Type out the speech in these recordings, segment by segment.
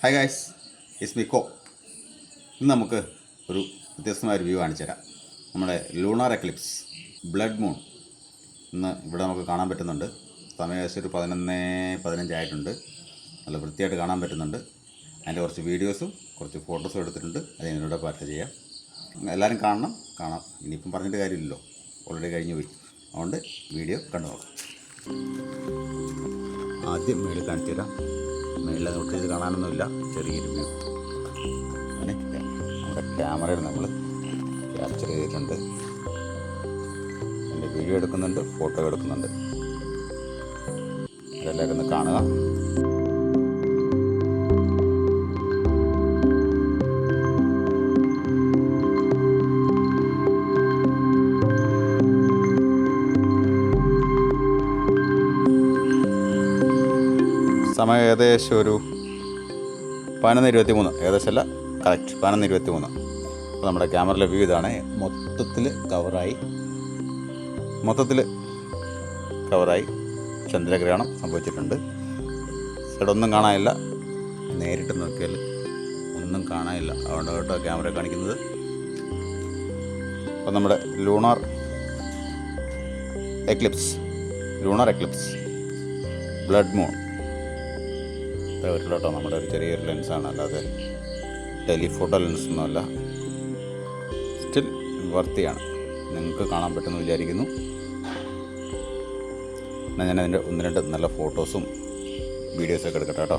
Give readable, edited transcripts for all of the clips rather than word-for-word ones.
Hi guys, it's me കോ. ഇന്ന് നമുക്ക് ഒരു വ്യത്യസ്തമായൊരു വ്യൂ കാണിച്ചു തരാം. നമ്മുടെ ലൂണാർ എക്ലിപ്സ് ബ്ലഡ് മൂൺ ഇന്ന് ഇവിടെ നമുക്ക് കാണാൻ പറ്റുന്നുണ്ട്. സമയം ഏകദേശം ഒരു 11:15 ആയിട്ടുണ്ട്. നല്ല വൃത്തിയായിട്ട് കാണാൻ പറ്റുന്നുണ്ട്. അതിൻ്റെ കുറച്ച് വീഡിയോസും കുറച്ച് ഫോട്ടോസും എടുത്തിട്ടുണ്ട്. അത് ഇതിലൂടെ പാർട്ട് ചെയ്യാം. എല്ലാവരും കാണാം. ഇനിയിപ്പം പറഞ്ഞിട്ട് കാര്യമില്ലല്ലോ, ഓൾറെഡി കഴിഞ്ഞു പോയി. അതുകൊണ്ട് വീഡിയോ കണ്ടു നോക്കാം. ആദ്യം മേളിൽ കാണിച്ചു തരാം. മേളിൽ നമുക്ക് ഇത് കാണാനൊന്നുമില്ല, ചെറിയൊരു വ്യൂ. അങ്ങനെ നമ്മുടെ ക്യാമറയിൽ നമ്മൾ ക്യാപ്ചർ ചെയ്തിട്ടുണ്ട്. എൻ്റെ വീഡിയോ എടുക്കുന്നുണ്ട്, ഫോട്ടോ എടുക്കുന്നുണ്ട്. അതെല്ലാവരും ഒന്ന് കാണുക. സമയം ഏകദേശം ഒരു 11:23, ഏകദേശമല്ല, കറക്റ്റ് 11:23. അപ്പോൾ നമ്മുടെ ക്യാമറയിലെ വ്യൂ ഇതാണ്. മൊത്തത്തിൽ കവറായി ചന്ദ്രഗ്രഹണം സംഭവിച്ചിട്ടുണ്ട്. സൈഡൊന്നും കാണാനില്ല, നേരിട്ട് നോക്കിയാൽ ഒന്നും കാണാനില്ല. അതുകൊണ്ട് കേട്ടോ ക്യാമറ കാണിക്കുന്നത്. അപ്പോൾ നമ്മുടെ ലൂണാർ എക്ലിപ്സ് ബ്ലഡ് മൂൺ കേട്ടോ. നമ്മുടെ ഒരു ചെറിയൊരു ലെൻസാണ്, അല്ലാതെ ടെലിഫോട്ടോ ലെൻസൊന്നുമല്ല. സ്റ്റിൽ വർത്തിയാണ്, നിങ്ങൾക്ക് കാണാൻ പറ്റുമെന്ന് വിചാരിക്കുന്നു. എന്നാൽ ഞാനതിൻ്റെ 1-2 നല്ല ഫോട്ടോസും വീഡിയോസൊക്കെ എടുക്കട്ടെ കേട്ടോ.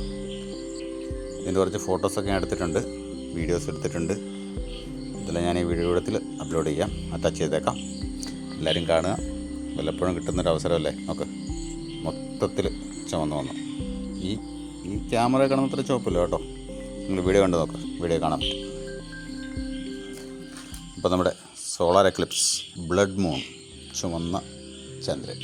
ഇതിൻ്റെ കുറച്ച് ഫോട്ടോസൊക്കെ ഞാൻ എടുത്തിട്ടുണ്ട്, വീഡിയോസ് എടുത്തിട്ടുണ്ട്. ഇതെല്ലാം ഞാൻ ഈ വീഡിയോ കൂടത്തിൽ അപ്ലോഡ് ചെയ്യാം, അറ്റാച്ച് ചെയ്തേക്കാം. എല്ലാവരും കാണുക. വല്ലപ്പോഴും കിട്ടുന്നൊരു അവസരമല്ലേ. നോക്ക്, മൊത്തത്തിൽ ചുവന്ന് വന്നു. ഈ ക്യാമറ കാണുന്നത്ര ചുവപ്പില്ല കേട്ടോ. നിങ്ങൾ വീഡിയോ കണ്ടു നോക്ക്, വീഡിയോ കാണാൻ പറ്റും. അപ്പോൾ നമ്മുടെ സോളാർ എക്ലിപ്സ് ബ്ലഡ് മൂൺ, ചുവന്ന ചന്ദ്രൻ.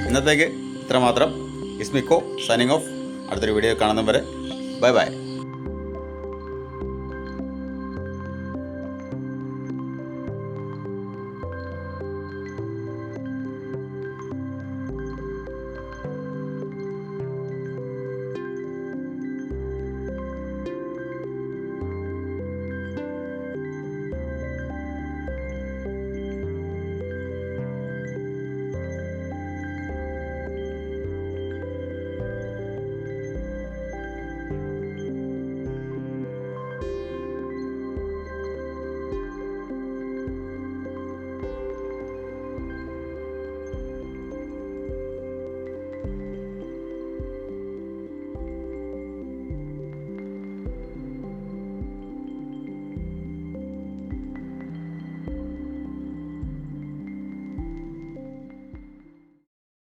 ഇന്നത്തേക്ക് ഇത്രമാത്രം. ഇസ്മിക്കോ സൈനിങ് ഓഫ്. അടുത്തൊരു വീഡിയോ കാണുന്നവരെ ബൈ ബൈ.